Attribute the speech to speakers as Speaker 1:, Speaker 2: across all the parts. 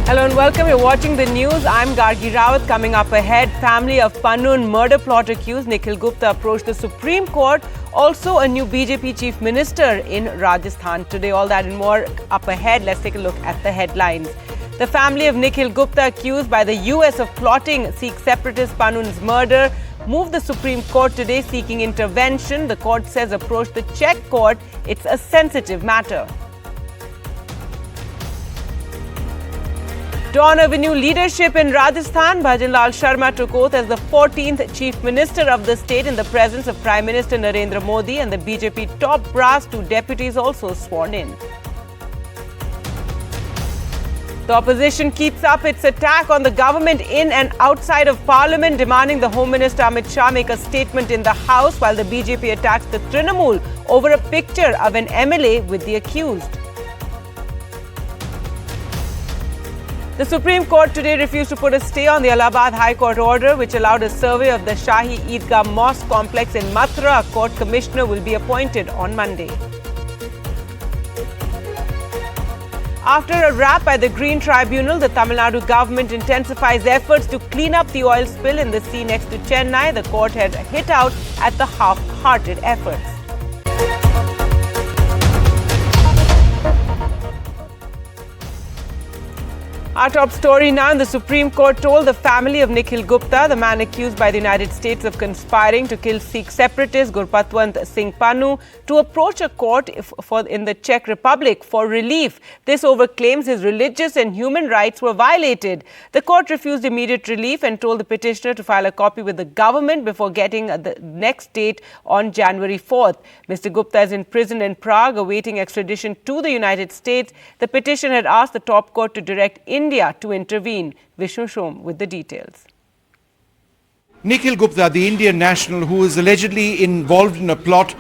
Speaker 1: Hello and welcome. You're watching the news. I'm Gargi Rawat. Coming up ahead, family of Pannun murder plot accused Nikhil Gupta approached the Supreme Court. Also, a new BJP chief minister in Rajasthan. Today, all that and more up ahead. Let's take a look at the headlines. The family of Nikhil Gupta, accused by the US of plotting Sikh separatist Pannun's murder, moved the Supreme Court today seeking intervention. The court says approach the Czech court. It's a sensitive matter. Dawn of a new leadership in Rajasthan. Bhajan Lal Sharma took oath as the 14th Chief Minister of the state in the presence of Prime Minister Narendra Modi, and the BJP top brass, 2 deputies also sworn in. The opposition keeps up its attack on the government in and outside of Parliament, demanding the Home Minister Amit Shah make a statement in the House, while the BJP attacks the Trinamool over a picture of an MLA with the accused. The Supreme Court today refused to put a stay on the Allahabad High Court order, which allowed a survey of the Shahi Eidgah Mosque complex in Mathura. A court commissioner will be appointed on Monday. After a rap by the Green Tribunal, the Tamil Nadu government intensifies efforts to clean up the oil spill in the sea next to Chennai. The court had hit out at the half-hearted efforts. Our top story now. The Supreme Court told the family of Nikhil Gupta, the man accused by the United States of conspiring to kill Sikh separatist Gurpatwant Singh Pannun, to approach a court in the Czech Republic for relief. This over claims his religious and human rights were violated. The court refused immediate relief and told the petitioner to file a copy with the government before getting the next date on January 4th. Mr. Gupta is in prison in Prague awaiting extradition to the United States. The petition had asked the top court to direct India to intervene. Vishnu Shom with the details.
Speaker 2: Nikhil Gupta, the Indian national who is allegedly involved in a plot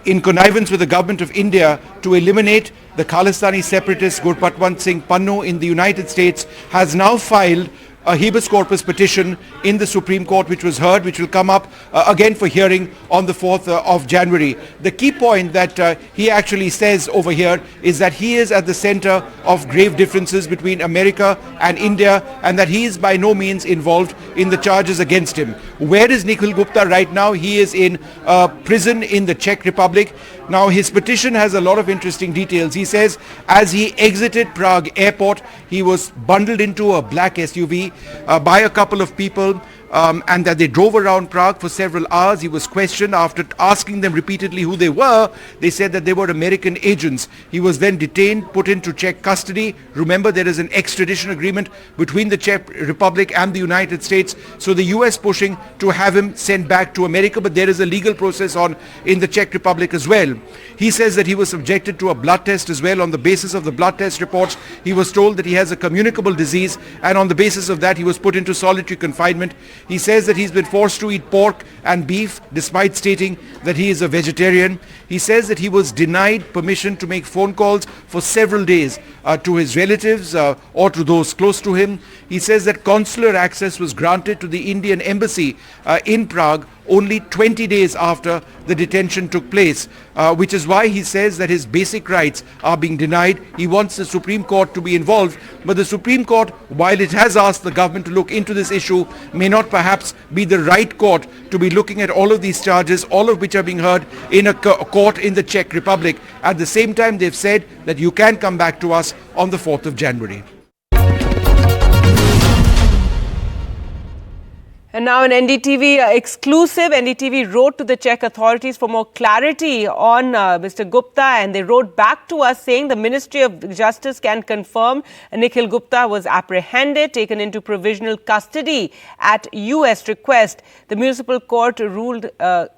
Speaker 2: in connivance with the government of India to eliminate the Khalistani separatist Gurpatwant Singh Pannun in the United States, has now filed a habeas corpus petition in the Supreme Court, which will come up again for hearing on the 4th of January. The key point that he actually says over here is that he is at the center of grave differences between America and India, and that he is by no means involved in the charges against him. Where is Nikhil Gupta right now? He is in prison in the Czech Republic. Now, his petition has a lot of interesting details. He says as he exited Prague airport, he was bundled into a black SUV by a couple of people, and that they drove around Prague for several hours. He was questioned. After asking them repeatedly who they were, they said that they were American agents. He was then detained, put into Czech custody. Remember, there is an extradition agreement between the Czech Republic and the United States, so the US pushing to have him sent back to America, but there is a legal process on in the Czech Republic as well. He says that he was subjected to a blood test as well. On the basis of the blood test reports, he was told that he has a communicable disease, and on the basis of that, he was put into solitary confinement. He says that he's been forced to eat pork and beef despite stating that he is a vegetarian. He says that he was denied permission to make phone calls for several days to his relatives or to those close to him. He says that consular access was granted to the Indian embassy in Prague only 20 days after the detention took place, which is why he says that his basic rights are being denied. He wants the Supreme Court to be involved, but the Supreme Court, while it has asked the government to look into this issue, may not perhaps be the right court to be looking at all of these charges, all of which are being heard in a court in the Czech Republic. At the same time, they've said that you can come back to us on the 4th of January.
Speaker 1: And now an NDTV exclusive. NDTV wrote to the Czech authorities for more clarity on Mr. Gupta, and they wrote back to us saying the Ministry of Justice can confirm Nikhil Gupta was apprehended, taken into provisional custody at US request. The municipal court ruled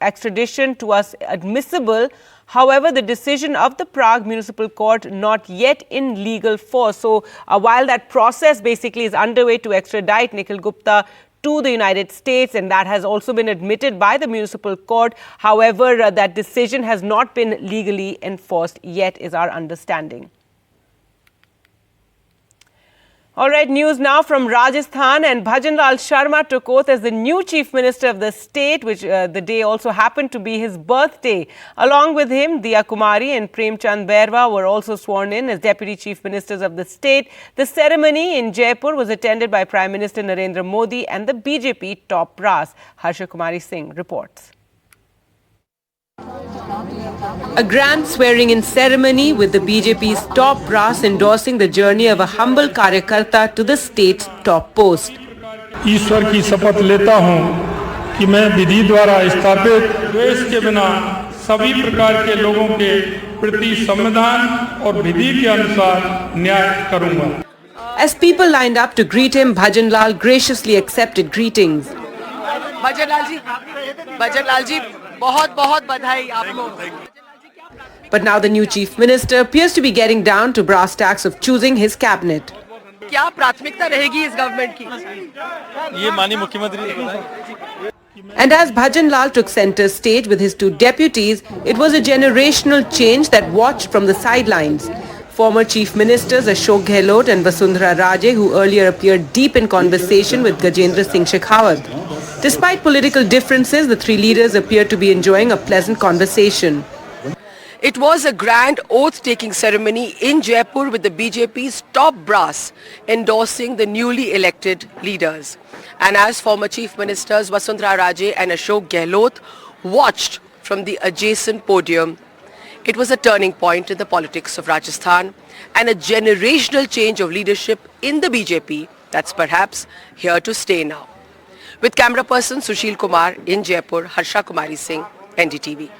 Speaker 1: extradition to us admissible. However, the decision of the Prague Municipal Court not yet in legal force. So while that process basically is underway to extradite Nikhil Gupta to the United States, and that has also been admitted by the municipal court. However, that decision has not been legally enforced yet, is our understanding. All right, news now from Rajasthan, and Bhajanlal Sharma took oath as the new Chief Minister of the state, which the day also happened to be his birthday. Along with him, Diya Kumari and Premchand Bairwa were also sworn in as Deputy Chief Ministers of the state. The ceremony in Jaipur was attended by Prime Minister Narendra Modi and the BJP top brass. Harsha Kumari Singh reports. A grand swearing-in ceremony with the BJP's top brass endorsing the journey of a humble karyakarta to the state's top post.
Speaker 3: ईश्वर की शपथ लेता हूं कि मैं विधि द्वारा स्थापित द्वेष के बिना सभी प्रकार के लोगों के प्रति संविधान और विधि के अनुसार न्याय करूंगा.
Speaker 1: As people lined up to greet him, Bhajanlal graciously accepted greetings.
Speaker 4: Bhajanlal ji, बहुत बधाई आपको.
Speaker 1: But now the new Chief Minister appears to be getting down to brass tacks of choosing his cabinet.
Speaker 4: क्या प्राथमिकता रहेगी इस government की?
Speaker 5: ये माननीय मुख्यमंत्री.
Speaker 1: And as Bhajanlal took center stage with his two deputies, it was a generational change that watched from the sidelines. Former Chief Ministers Ashok Gehlot and Vasundhara Raje, who earlier appeared deep in conversation with Gajendra Singh Shekhawat. Despite political differences, the three leaders appeared to be enjoying a pleasant conversation.
Speaker 4: It was a grand oath-taking ceremony in Jaipur with the BJP's top brass endorsing the newly elected leaders. And as former Chief Ministers Vasundhara Raje and Ashok Gehlot watched from the adjacent podium, it was a turning point in the politics of Rajasthan and a generational change of leadership in the BJP that's perhaps here to stay now. With camera person Sushil Kumar in Jaipur, Harsha Kumari Singh, NDTV.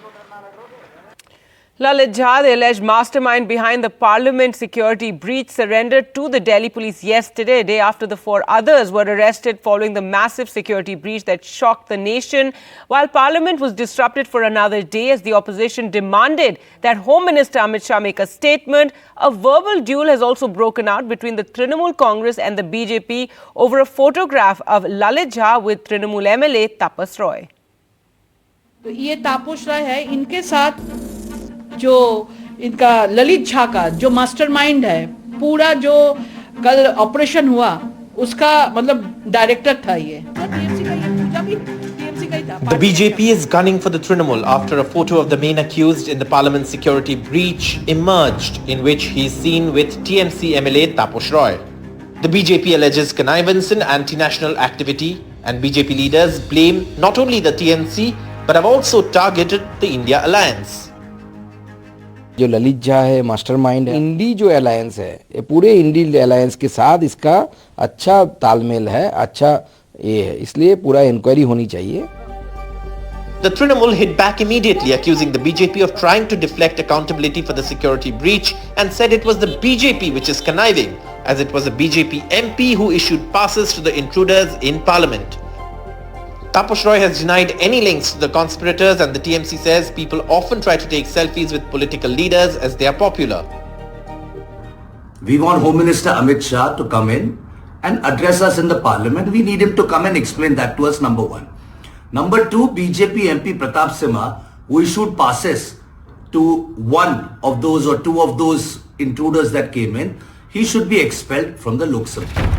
Speaker 1: Lalit Jha, the alleged mastermind behind the parliament security breach, surrendered to the Delhi police yesterday, a day after the four others were arrested following the massive security breach that shocked the nation. While parliament was disrupted for another day as the opposition demanded that Home Minister Amit Shah make a statement, a verbal duel has also broken out between the Trinamool Congress and the BJP over a photograph of Lalit Jha with Trinamool MLA Tapas Roy.
Speaker 6: तो ये तापस राय है, इनके साथ जो इनका ललित झा का जो mastermind है, पूरा जो कल ऑपरेशन हुआ उसका मतलब डायरेक्टर था ये.
Speaker 7: The BJP is gunning for the Trinamool after a photo of the main accused in the parliament security breach emerged, in which he is seen with TMC MLA Tapas Roy. The BJP alleges connivance and anti-national activity, and BJP leaders blame not only the TMC but have also targeted the India alliance.
Speaker 8: जो ललित झा है mastermind है, इंडी जो alliance है, ये पूरे INDI alliance के साथ इसका अच्छा तालमेल है, अच्छा ये है, इसलिए पूरा इंक्वायरी होनी चाहिए.
Speaker 7: The Trinamool hit back immediately, accusing the BJP of trying to deflect accountability for the security breach and said it was the BJP which is conniving, as it was a BJP MP who issued passes to the intruders in parliament. Tapas Roy has denied any links to the conspirators, and the TMC says people often try to take selfies with political leaders as they are popular.
Speaker 9: We want Home Minister Amit Shah to come in and address us in the parliament. We need him to come and explain that to us, number one. Number two, BJP MP Pratap Simha, who issued passes to one of those or two of those intruders that came in, he should be expelled from the Lok Sabha.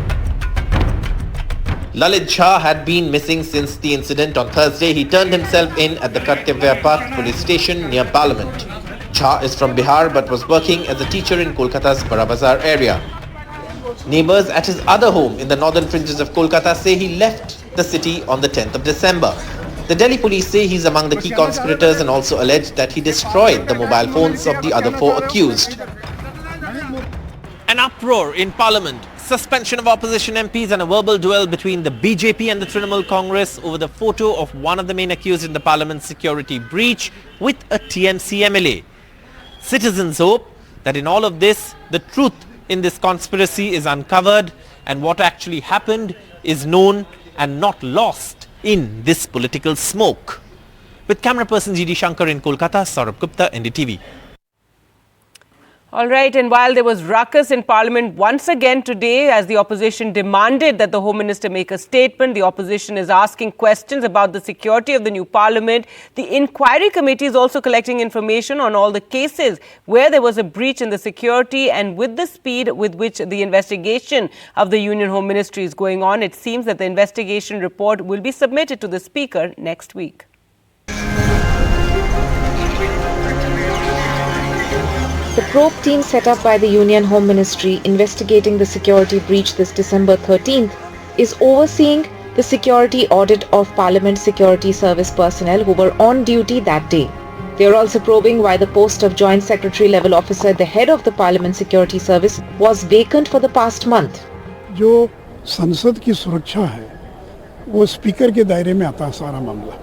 Speaker 7: Lalit Jha had been missing since the incident on Thursday. He turned himself in at the Kartavya Path police station near Parliament. Jha is from Bihar but was working as a teacher in Kolkata's Bara Bazar area. Neighbours at his other home in the northern fringes of Kolkata say he left the city on the 10th of December. The Delhi police say he's among the key conspirators and also alleged that he destroyed the mobile phones of the other four accused. An uproar in Parliament, suspension of opposition MPs and a verbal duel between the BJP and the Trinamool Congress over the photo of one of the main accused in the Parliament security breach with a TMC MLA. Citizens hope that in all of this, the truth in this conspiracy is uncovered and what actually happened is known and not lost in this political smoke. With camera person GD Shankar in Kolkata, Saurabh Gupta, NDTV.
Speaker 1: All right, and while there was ruckus in Parliament once again today as the opposition demanded that the Home Minister make a statement, the opposition is asking questions about the security of the new Parliament. The inquiry committee is also collecting information on all the cases where there was a breach in the security, and with the speed with which the investigation of the Union Home Ministry is going on, it seems that the investigation report will be submitted to the Speaker next week.
Speaker 10: The probe team set up by the Union Home Ministry investigating the security breach this December 13th is overseeing the security audit of Parliament Security Service personnel who were on duty that day. They are also probing why the post of Joint Secretary level officer at the head of the Parliament Security Service was vacant for the past month.
Speaker 11: जो संसद की सुरक्षा है वो speaker के दायरे में आता है सारा मामला.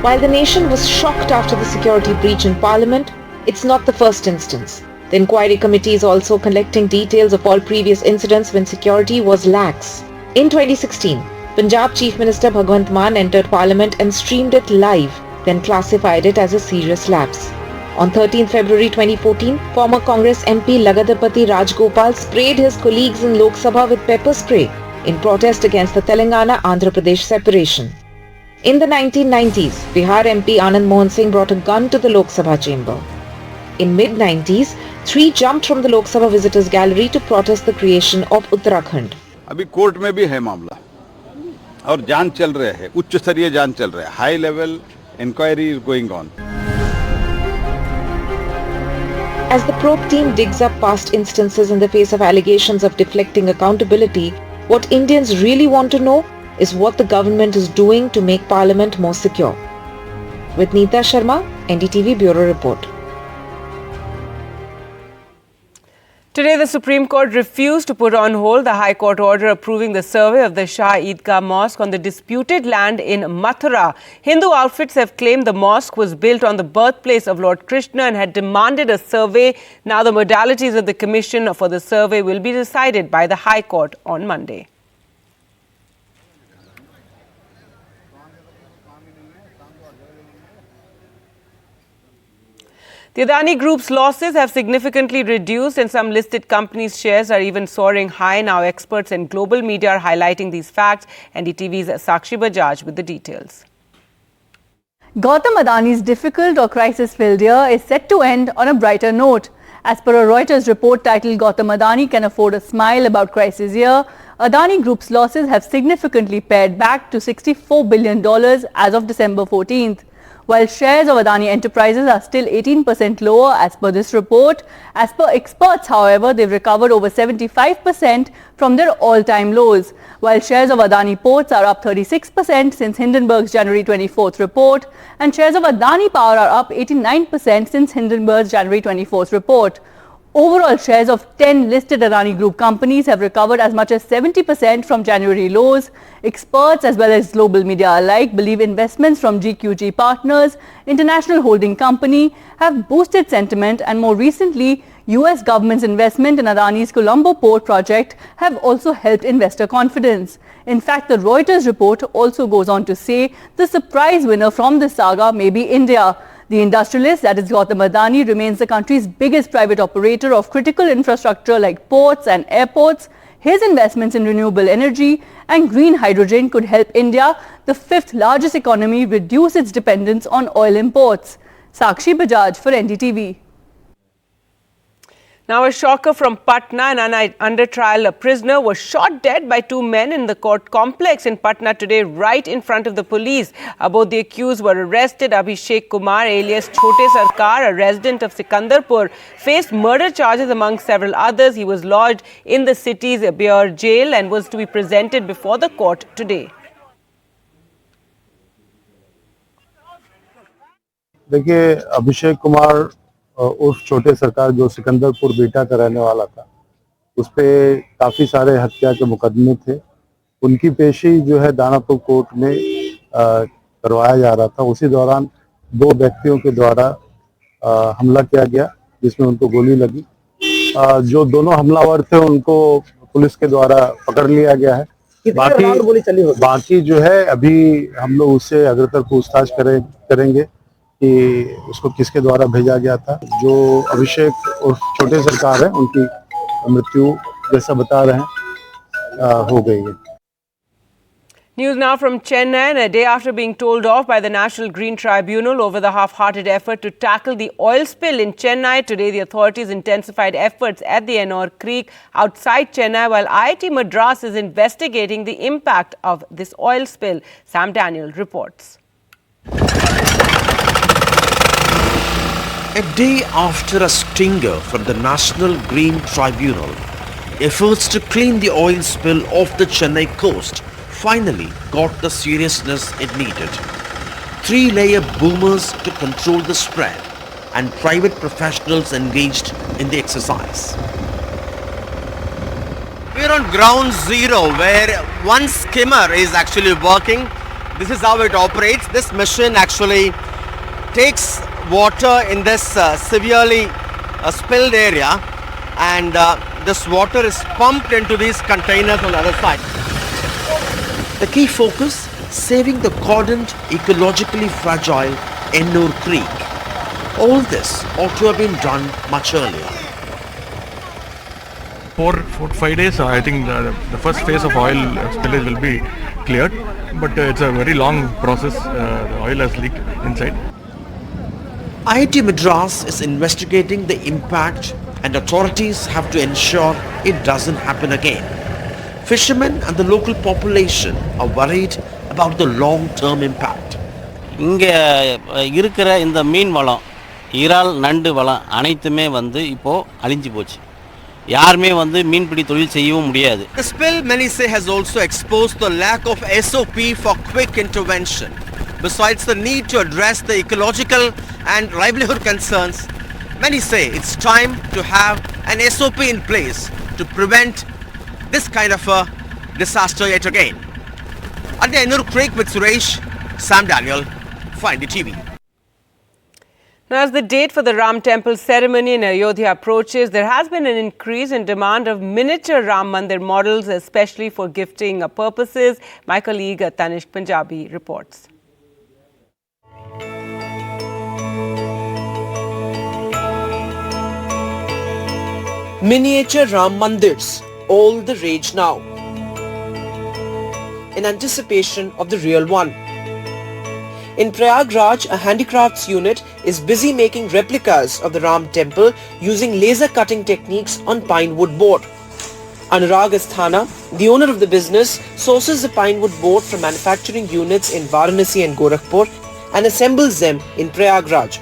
Speaker 10: While the nation was shocked after the security breach in Parliament, it's not the first instance. The inquiry committee is also collecting details of all previous incidents when security was lax. In 2016, Punjab Chief Minister Bhagwant Mann entered Parliament and streamed it live, then classified it as a serious lapse. On 13 February 2014, former Congress MP Lagadapati Rajgopal sprayed his colleagues in Lok Sabha with pepper spray in protest against the Telangana-Andhra Pradesh separation. In the 1990s, Bihar MP Anand Mohan Singh brought a gun to the Lok Sabha chamber. In mid-90s, 3 jumped from the Lok Sabha visitors gallery to protest the creation of Uttarakhand.
Speaker 12: अभी court में भी है मामला और जांच चल रहा है, उच्च स्तरीय जांच चल रहा है, high level inquiry is going on.
Speaker 10: As the probe team digs up past instances in the face of allegations of deflecting accountability, what Indians really want to know is what the government is doing to make Parliament more secure. With Neeta Sharma, NDTV Bureau Report.
Speaker 1: Today, the Supreme Court refused to put on hold the High Court order approving the survey of the Shah Eidgah Mosque on the disputed land in Mathura. Hindu outfits have claimed the mosque was built on the birthplace of Lord Krishna and had demanded a survey. Now, the modalities of the commission for the survey will be decided by the High Court on Monday. The Adani Group's losses have significantly reduced and some listed companies' shares are even soaring high. Now experts and global media are highlighting these facts. NDTV's Sakshi Bajaj with the details.
Speaker 13: Gautam Adani's difficult or crisis-filled year is set to end on a brighter note. As per a Reuters report titled "Gautam Adani Can Afford a Smile About Crisis Year," Adani Group's losses have significantly pared back to $64 billion as of December 14th. While shares of Adani Enterprises are still 18% lower as per this report, as per experts, however, they've recovered over 75% from their all-time lows. While shares of Adani Ports are up 36% since Hindenburg's January 24th report, and shares of Adani Power are up 89% since Hindenburg's January 24th report. Overall, shares of 10 listed Adani Group companies have recovered as much as 70% from January lows. Experts as well as global media alike believe investments from GQG Partners, international holding company, have boosted sentiment, and more recently, US government's investment in Adani's Colombo port project have also helped investor confidence. In fact, the Reuters report also goes on to say the surprise winner from this saga may be India. The industrialist, that is Gautam Adani, remains the country's biggest private operator of critical infrastructure like ports and airports. His investments in renewable energy and green hydrogen could help India, the 5th largest economy, reduce its dependence on oil imports. Sakshi Bajaj for NDTV.
Speaker 1: Now, a shocker from Patna. An under trial prisoner was shot dead by 2 men in the court complex in Patna today, right in front of the police. Both the accused were arrested. Abhishek Kumar, alias Chote Sarkar, a resident of Sikandarpur, faced murder charges among several others. He was lodged in the city's Beer jail and was to be presented before the court today.
Speaker 14: देखिए, अभिषेक कुमार उस छोटे सरकार जो सिकंदरपुर बेटा का रहने वाला था, उस पे काफी सारे हत्या के मुकदमे थे. उनकी पेशी जो है दानापुर कोर्ट में करवाया जा रहा था. उसी दौरान 2 व्यक्तियों के द्वारा हमला किया गया, जिसमें उनको गोली लगी. जो दोनों हमलावर थे उनको पुलिस के द्वारा पकड़ लिया गया है. बाकी जो है अभी हम लोग उससे अग्रतर पूछताछ करेंगे. कि उसको किसके द्वारा भेजा गया था। जो अभिषेक और छोटे सरकार है उनकी मृत्यु जैसा बता रहे हैं हो गई है।
Speaker 1: News now from Chennai. And a day after being told off by the National Green Tribunal over the half-hearted effort to tackle the oil spill in Chennai, today the authorities intensified efforts at the Ennore Creek outside Chennai, while IIT Madras is investigating the impact of this oil spill. Sam Daniel reports.
Speaker 15: A day after a stinger from the National Green Tribunal, efforts to clean the oil spill off the Chennai coast finally got the seriousness it needed. 3-layer boomers to control the spread and private professionals engaged in the exercise.
Speaker 16: We're on ground zero where one skimmer is actually working. This is how it operates. This machine actually takes water in this severely spilled area, and this water is pumped into these containers on the other side.
Speaker 15: The key focus, saving the cordoned, ecologically fragile Ennore Creek. All this ought to have been done much earlier.
Speaker 3: For 5 days, I think the first phase of oil spillage will be cleared, but it's a very long process. The oil has leaked inside.
Speaker 15: IIT Madras is investigating the impact, and authorities have to ensure it doesn't happen again. Fishermen and the local population are worried about the long-term impact.
Speaker 5: இங்கே இருக்கிற இந்த மீன் வளம், இறால், நண்டு வளம் அனைத்துமே இப்போ அழிஞ்சு போச்சு. யாருமே மீன்பிடி தொழில் செய்யவும் முடியாது.
Speaker 16: The spill, many say, has also exposed the lack of SOP for quick intervention. Besides the need to address the ecological and livelihood concerns, many say it's time to have an SOP in place to prevent this kind of a disaster yet again. At the Ennore Creek with Suresh, Sam Daniel, Find the TV.
Speaker 1: Now, as the date for the Ram Temple ceremony in Ayodhya approaches, there has been an increase in demand of miniature Ram Mandir models, especially for gifting purposes. My colleague Tanishq Punjabi reports.
Speaker 15: Miniature Ram Mandirs, all the rage now, in anticipation of the real one. In Prayagraj, a handicrafts unit is busy making replicas of the Ram temple using laser cutting techniques on pine wood board. Anurag Asthana, the owner of the business, sources the pine wood board from manufacturing units in Varanasi and Gorakhpur and assembles them in Prayagraj.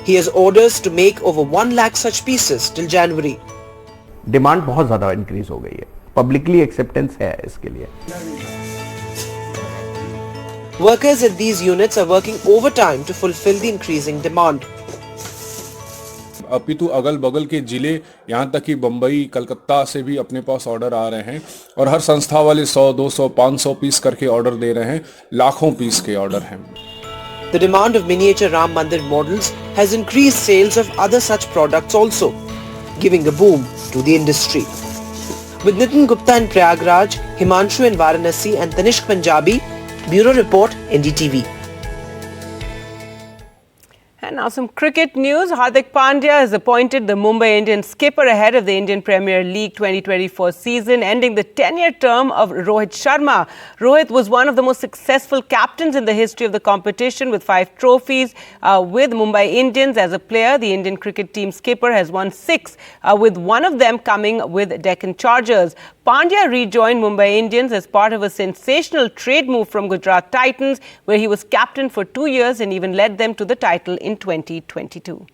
Speaker 15: He has orders to make over 1 lakh such pieces till January.
Speaker 8: Demand बहुत ज़्यादा increase हो गई है, publicly acceptance है इसके लिए.
Speaker 15: Workers at these units are working overtime to fulfill the increasing demand.
Speaker 17: अपितु अगल बगल के जिले यहाँ तक कि बम्बई, कलकत्ता से भी अपने पास ऑर्डर आ रहे हैं और हर संस्था वाले 100, 200, 500 पीस करके ऑर्डर दे रहे हैं. लाखों पीस के ऑर्डर हैं.
Speaker 15: The demand of miniature Ram Mandir models has increased sales of other such products also, giving a boom to the industry. With Nikhil Gupta in Prayagraj, Himanshu in Varanasi and Tanishq Punjabi, Bureau Report, NDTV.
Speaker 1: And now some cricket news. Hardik Pandya has appointed the Mumbai Indians skipper ahead of the Indian Premier League 2024 season, ending the 10-year term of Rohit Sharma. Rohit was one of the most successful captains in the history of the competition with 5 trophies. With Mumbai Indians as a player, the Indian cricket team skipper has won 6, with one of them coming with Deccan Chargers. Pandya rejoined Mumbai Indians as part of a sensational trade move from Gujarat Titans, where he was captain for 2 years and even led them to the title in 2022.